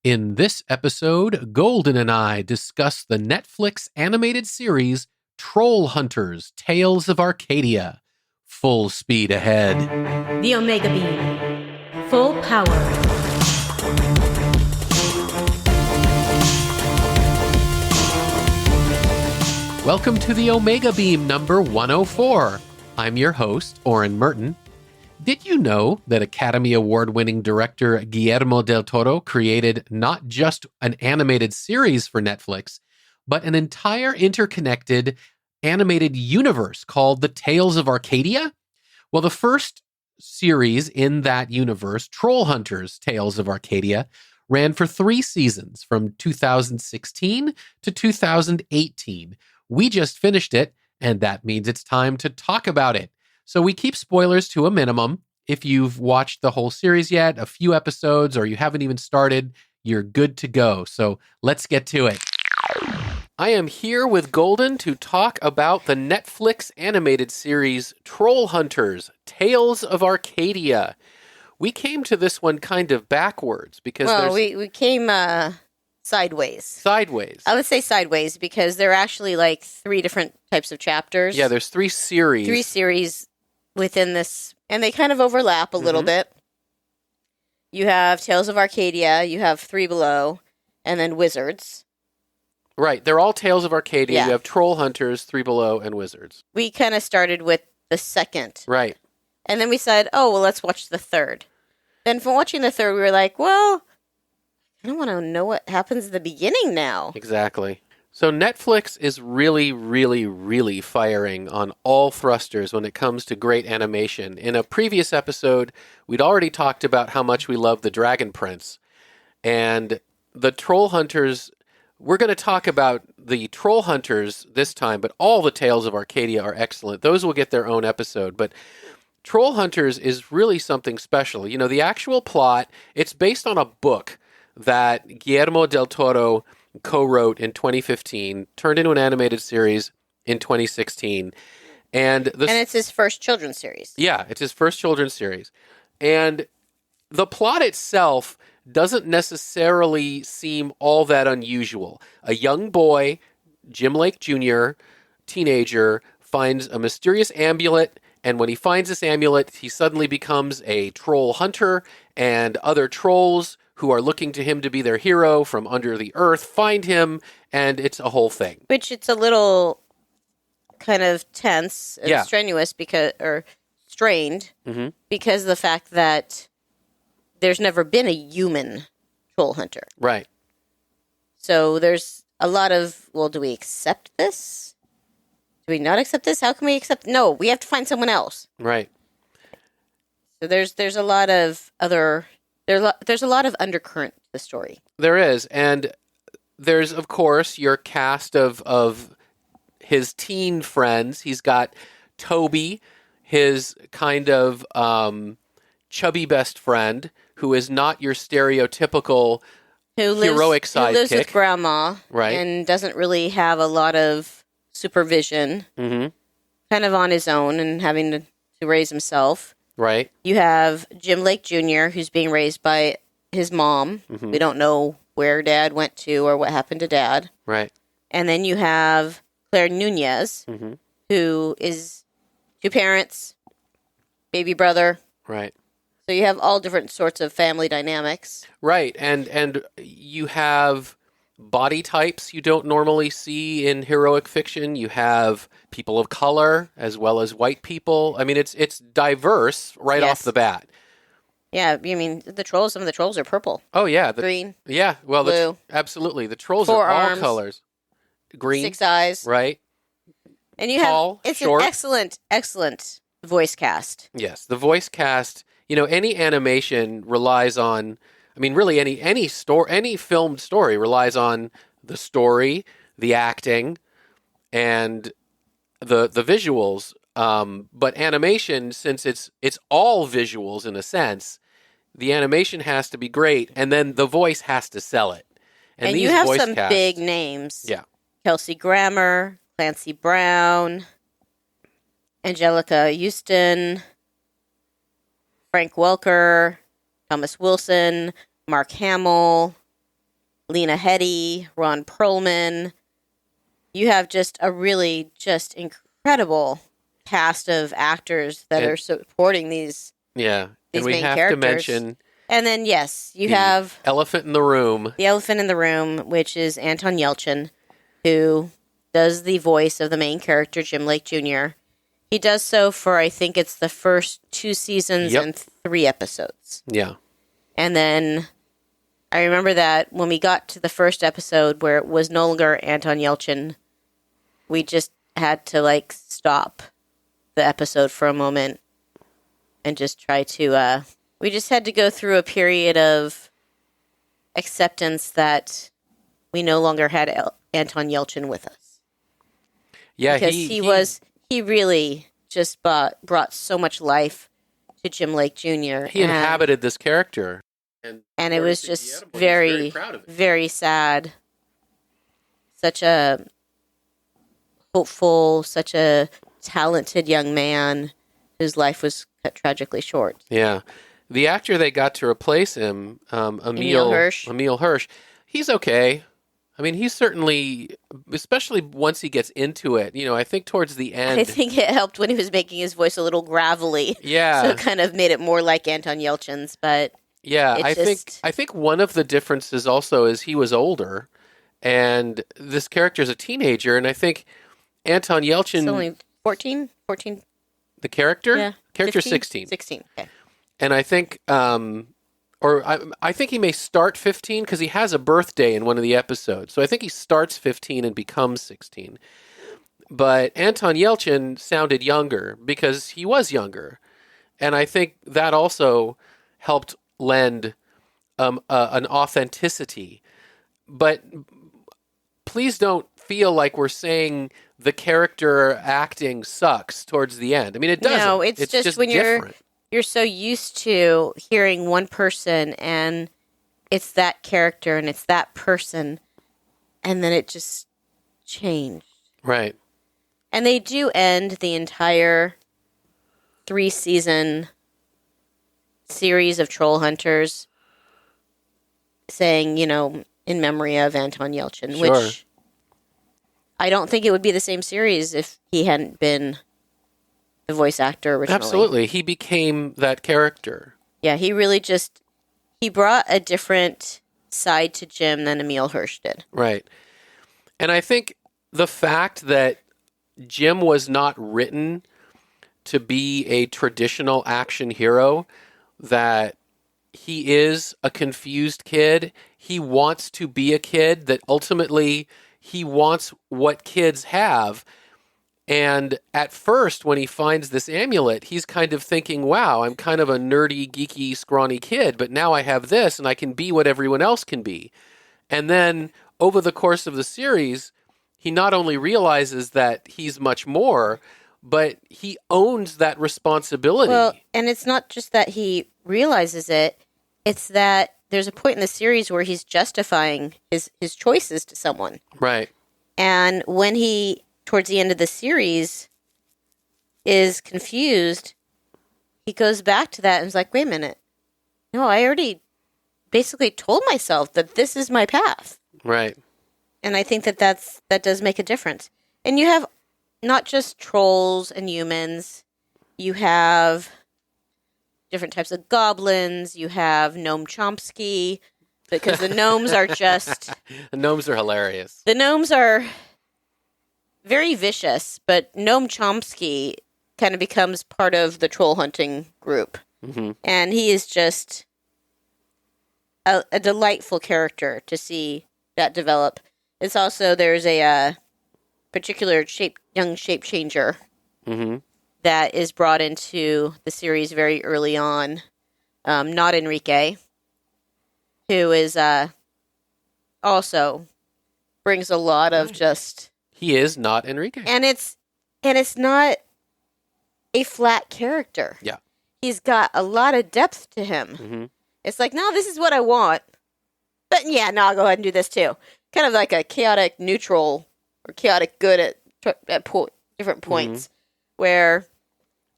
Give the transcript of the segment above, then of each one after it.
In this episode, Golden and I discuss the Netflix animated series Trollhunters, Tales of Arcadia. Full speed ahead. The Omega Beam. Full power. Welcome to the Omega Beam number 104. I'm your host, Oren Merton. Did you know that Academy Award-winning director Guillermo del Toro created not just an animated series for Netflix, but an entire interconnected animated universe called the Tales of Arcadia? Well, the first series in that universe, Trollhunters, Tales of Arcadia, ran for 3 seasons from 2016 to 2018. We just finished it, and that means it's time to talk about it. So we keep spoilers to a minimum. If you've watched the whole series yet, a few episodes, or you haven't even started, you're good to go. So let's get to it. I am here with Golden to talk about the Netflix animated series Trollhunters, Tales of Arcadia. We came to this one kind of backwards because we came sideways. Sideways. I would say sideways because there are actually like 3 different types of chapters. Yeah, there's 3 series. 3 series within this, and they kind of overlap a little bit. You have Tales of Arcadia, you have 3 Below, and then Wizards. Right, they're all Tales of Arcadia. Yeah. You have Trollhunters, 3 Below, and Wizards. We kind of started with the second. Right. And then we said, let's watch the third. Then from watching the third, we were like, I don't want to know what happens at the beginning now. Exactly. So Netflix is really, really, really firing on all thrusters when it comes to great animation. In a previous episode, we'd already talked about how much we love the Dragon Prince. And the Trollhunters, we're going to talk about the Trollhunters this time, but all the Tales of Arcadia are excellent. Those will get their own episode. But Trollhunters is really something special. You know, the actual plot, it's based on a book that Guillermo del Toro co-wrote in 2015, turned into an animated series in 2016. And it's his first children's series. Yeah, it's his first children's series. And the plot itself doesn't necessarily seem all that unusual. A young boy, Jim Lake Jr., teenager, finds a mysterious amulet, and when he finds this amulet, he suddenly becomes a troll hunter, and other trolls who are looking to him to be their hero from under the earth find him, and it's a whole thing. Which it's a little kind of tense and strenuous strained because of the fact that there's never been a human troll hunter. Right. So there's a lot of, do we accept this? Do we not accept this? How can we accept? No, we have to find someone else. Right. So there's a lot of other... There's a lot of undercurrent to the story. There is, and there's, of course, your cast of his teen friends. He's got Toby, his kind of chubby best friend, who is not your stereotypical heroic sidekick. Who lives with Grandma, right, and doesn't really have a lot of supervision, kind of on his own and having to raise himself. Right. You have Jim Lake Jr., who's being raised by his mom. We don't know where Dad went to or what happened to Dad. Right. And then you have Claire Nunez, who is 2 parents, baby brother. Right. So you have all different sorts of family dynamics. Right. And you have body types you don't normally see in heroic fiction. You have people of color as well as white people. I mean, it's diverse right off the bat. Yeah, you mean some of the trolls are purple. Oh, yeah. Green. Yeah, well, blue. Absolutely. The trolls 4 are all arms, colors. Green. 6 eyes. Right. And you Tall, it's short. An excellent voice cast. Yes, the voice cast, any animation relies on, really any filmed story relies on the story, the acting, and the visuals. But animation, since it's all visuals in a sense, the animation has to be great, and then the voice has to sell it. And you have some big names. Yeah. Kelsey Grammer, Clancy Brown, Angelica Houston, Frank Welker, Thomas Wilson, Mark Hamill, Lena Headey, Ron Perlman. You have just a really just incredible cast of actors that are supporting these and we main have characters. to mention and then yes, you have elephant in the room. The elephant in the room, which is Anton Yelchin, who does the voice of the main character, Jim Lake Jr. He does so for, I think it's the first 2 seasons and 3 episodes. Yeah. And then I remember that when we got to the first episode where it was no longer Anton Yelchin, we just had to stop the episode for a moment and just try to, we just had to go through a period of acceptance that we no longer had Anton Yelchin with us. Yeah, because he really just brought so much life to Jim Lake Jr. He inhabited this character. And it was just very, very sad. Such a hopeful, such a talented young man whose life was cut tragically short. Yeah. The actor they got to replace him, Emil Hirsch, he's okay. I mean, he's certainly, especially once he gets into it, I think towards the end. I think it helped when he was making his voice a little gravelly. Yeah. So it kind of made it more like Anton Yelchin's, but yeah, I think one of the differences also is he was older, and this character is a teenager, and I think Anton Yelchin... It's only 14? The character? Yeah. Character's 16. 16, okay. And I think... I think he may start 15 because he has a birthday in one of the episodes. So I think he starts 15 and becomes 16. But Anton Yelchin sounded younger because he was younger. And I think that also helped lend an authenticity. But please don't feel like we're saying the character acting sucks towards the end. I mean, it doesn't. No, it's just when different. You're so used to hearing one person and it's that character and it's that person, and then it just changed. Right. And they do end the entire 3-season series of Trollhunters saying, in memory of Anton Yelchin, sure. Which I don't think it would be the same series if he hadn't been the voice actor originally. Absolutely. He became that character. Yeah, he really he brought a different side to Jim than Emil Hirsch did. Right. And I think the fact that Jim was not written to be a traditional action hero, that he is a confused kid, he wants to be a kid, that ultimately he wants what kids have. And at first, when he finds this amulet, he's kind of thinking, wow, I'm kind of a nerdy, geeky, scrawny kid, but now I have this and I can be what everyone else can be. And then over the course of the series, he not only realizes that he's much more, but he owns that responsibility. Well, and it's not just that he realizes it, it's that there's a point in the series where he's justifying his choices to someone. Right. And when he, towards the end of the series, is confused, he goes back to that and is like, wait a minute. No, I already basically told myself that this is my path. Right. And I think that does make a difference. And you have not just trolls and humans. You have different types of goblins. You have Noam Chomsky, because the gnomes are just... The gnomes are hilarious. The gnomes are very vicious, but Noam Chomsky kind of becomes part of the troll hunting group. Mm-hmm. And he is just a delightful character to see that develop. It's also, there's a particular young shape changer mm-hmm. that is brought into the series very early on. Not Enrique, who is also brings a lot of just... He is not Enrique. And it's not a flat character. Yeah. He's got a lot of depth to him. Mm-hmm. It's like, no, this is what I want. But yeah, no, I'll go ahead and do this too. Kind of like a chaotic neutral or chaotic good at different points. Mm-hmm. Where,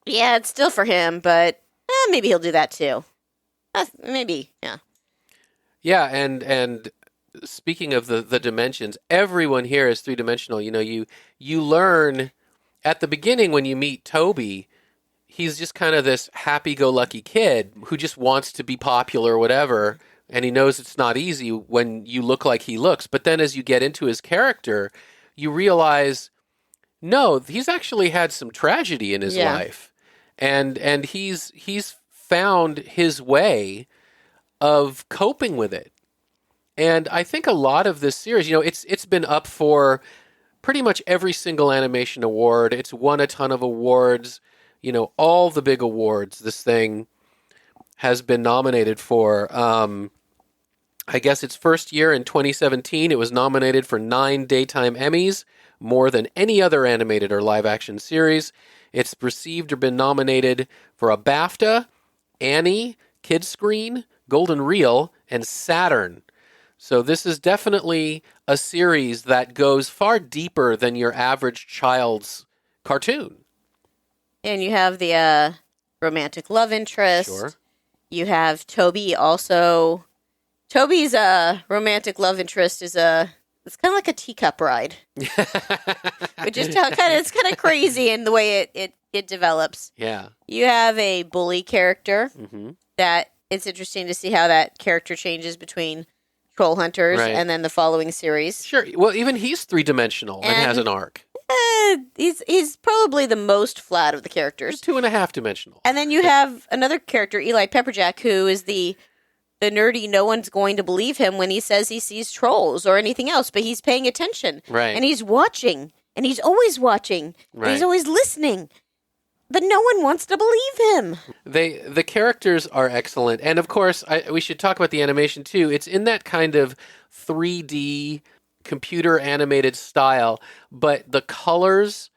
yeah, it's still for him, but maybe he'll do that too. Maybe, yeah. Yeah, and speaking of the dimensions, everyone here is three-dimensional. You learn at the beginning when you meet Toby, he's just kind of this happy-go-lucky kid who just wants to be popular or whatever, and he knows it's not easy when you look like he looks. But then as you get into his character, you realize, no, he's actually had some tragedy in his life. And he's found his way of coping with it. And I think a lot of this series, it's been up for pretty much every single animation award. It's won a ton of awards, all the big awards this thing has been nominated for. I guess its first year in 2017, it was nominated for 9 Daytime Emmys, more than any other animated or live-action series. It's received or been nominated for a BAFTA, Annie, Kidscreen, Golden Reel, and Saturn. So this is definitely a series that goes far deeper than your average child's cartoon. And you have the romantic love interest. Sure. You have Toby also. Toby's romantic love interest is it's kind of like a teacup ride. Which is it's kind of crazy in the way it develops. Yeah. You have a bully character that it's interesting to see how that character changes between Trollhunters and then the following series. Sure. Well, even he's three-dimensional and has an arc. He's probably the most flat of the characters. 2.5-dimensional. And then you have another character, Eli Pepperjack, who is the nerdy, no one's going to believe him when he says he sees trolls or anything else, but he's paying attention. Right. And he's watching. And he's always watching. Right. And he's always listening. But no one wants to believe him. The characters are excellent. And of course, we should talk about the animation too. It's in that kind of 3D computer animated style, but the colors,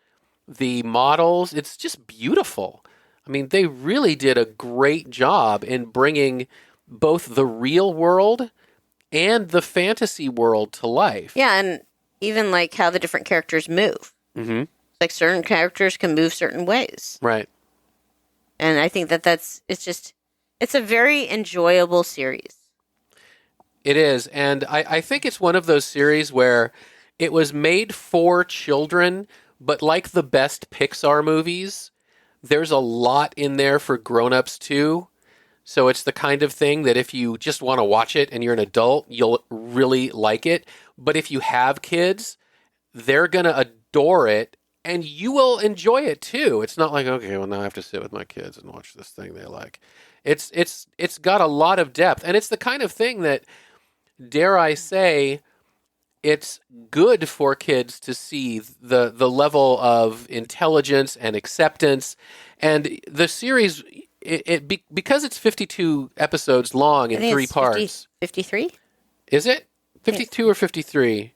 the models, it's just beautiful. I mean, they really did a great job in bringing both the real world and the fantasy world to life. Yeah, and even like how the different characters move. Mm-hmm. Like certain characters can move certain ways. Right. And I think it's a very enjoyable series. It is. And I think it's one of those series where it was made for children, but like the best Pixar movies, there's a lot in there for grown-ups too. So it's the kind of thing that if you just want to watch it and you're an adult, you'll really like it. But if you have kids, they're going to adore it. And you will enjoy it too. It's not like, okay, well, now I have to sit with my kids and watch this thing they like. It's got a lot of depth. And it's the kind of thing that, dare I say, it's good for kids to see the level of intelligence and acceptance. And the series, because it's 52 episodes long in 3 parts. 53? Is it? 52 or 53?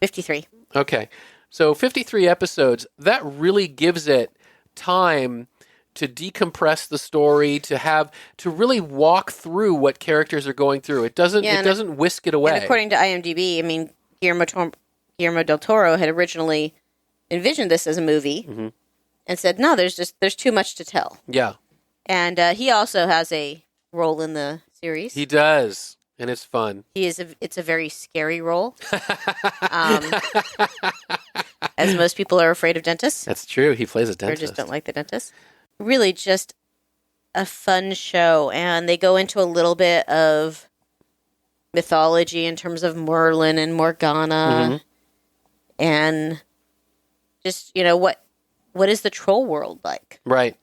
53. Okay. So 53 episodes, that really gives it time to decompress the story, to really walk through what characters are going through. It doesn't whisk it away. And according to IMDb, I mean, Guillermo del Toro had originally envisioned this as a movie and said, no, there's too much to tell. Yeah. And he also has a role in the series. He does. And it's fun. It's a very scary role. As most people are afraid of dentists. That's true. He plays a dentist. Or just don't like the dentist. Really just a fun show. And they go into a little bit of mythology in terms of Merlin and Morgana. And just, what is the troll world like? Right.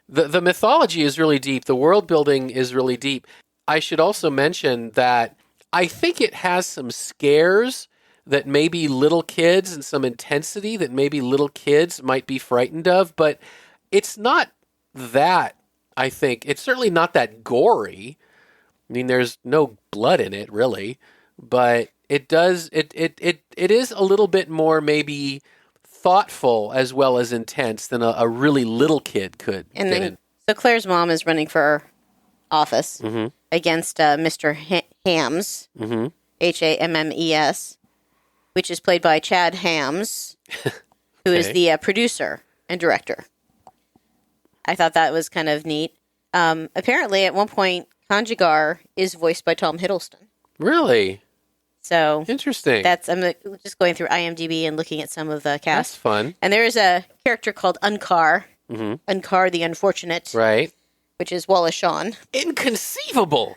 The mythology is really deep. The world building is really deep. I should also mention that I think it has some scares that maybe little kids and some intensity that maybe little kids might be frightened of, but it's not that, I think. It's certainly not that gory. I mean, there's no blood in it, really, but it is a little bit more maybe thoughtful as well as intense than a really little kid could get in. So Claire's mom is running for office against Mr. Hammes, Hammes, which is played by Chad Hammes, who is the producer and director. I thought that was kind of neat. Apparently, at one point, Conjugar is voiced by Tom Hiddleston. Really? So interesting. I'm just going through IMDb and looking at some of the cast. That's fun. And there is a character called Unkar. Unkar the Unfortunate. Right. Which is Wallace Shawn. Inconceivable.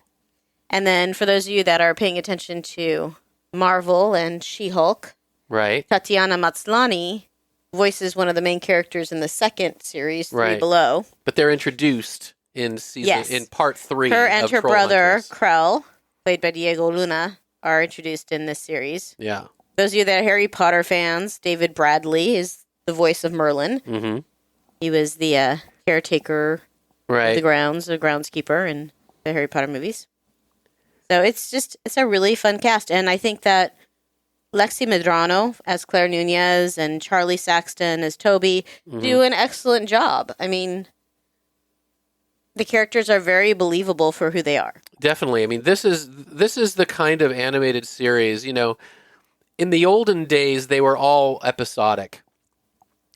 And then for those of you that are paying attention to Marvel and She-Hulk, right, Tatiana Maslany voices one of the main characters in the second series, Three Below. But they're introduced in in part 3. Her and her brother, Trollhunters. Krell, played by Diego Luna, are introduced in this series. Yeah. Those of you that are Harry Potter fans, David Bradley is the voice of Merlin. Mm-hmm. He was the caretaker of the grounds, the groundskeeper in the Harry Potter movies. So it's a really fun cast. And I think that Lexi Medrano as Claire Nunez and Charlie Saxton as Toby do an excellent job. I mean, the characters are very believable for who they are. Definitely. I mean, this is the kind of animated series, in the olden days, they were all episodic.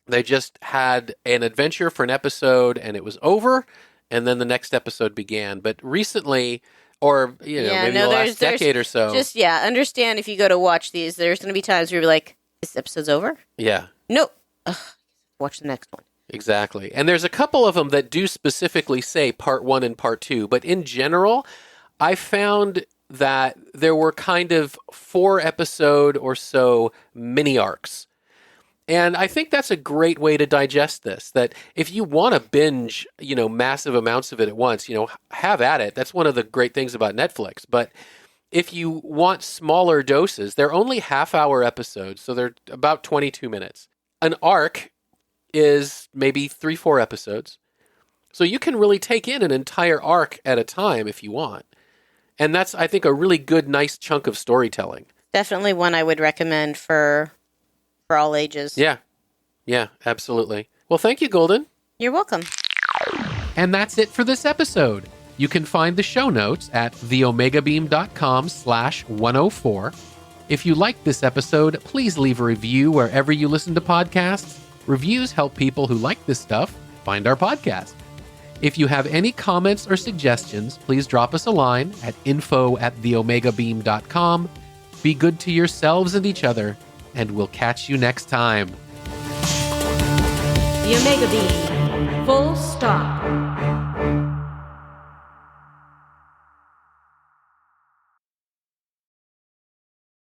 They just had an adventure for an episode and it was over, and then the next episode began. But recently, or, maybe the last decade or so. Just, understand if you go to watch these, there's going to be times where you're like, this episode's over? Yeah. Nope. Watch the next one. Exactly. And there's a couple of them that do specifically say part 1 and part 2. But in general, I found that there were kind of 4 episode or so mini arcs. And I think that's a great way to digest this, that if you want to binge, massive amounts of it at once, have at it. That's one of the great things about Netflix. But if you want smaller doses, they're only half-hour episodes, so they're about 22 minutes. An arc is maybe 3-4 episodes. So you can really take in an entire arc at a time if you want. And that's, I think, a really good, nice chunk of storytelling. Definitely one I would recommend for all ages. Yeah, absolutely. Well, thank you, Golden. You're welcome. And that's it for this episode. You can find the show notes at theomegabeam.com/104. If you liked this episode, please leave a review wherever you listen to podcasts. Reviews help people who like this stuff find our podcast. If you have any comments or suggestions, please drop us a line at info@theomegabeam.com. Be good to yourselves and each other, and we'll catch you next time. The Omega Beam. Full stop.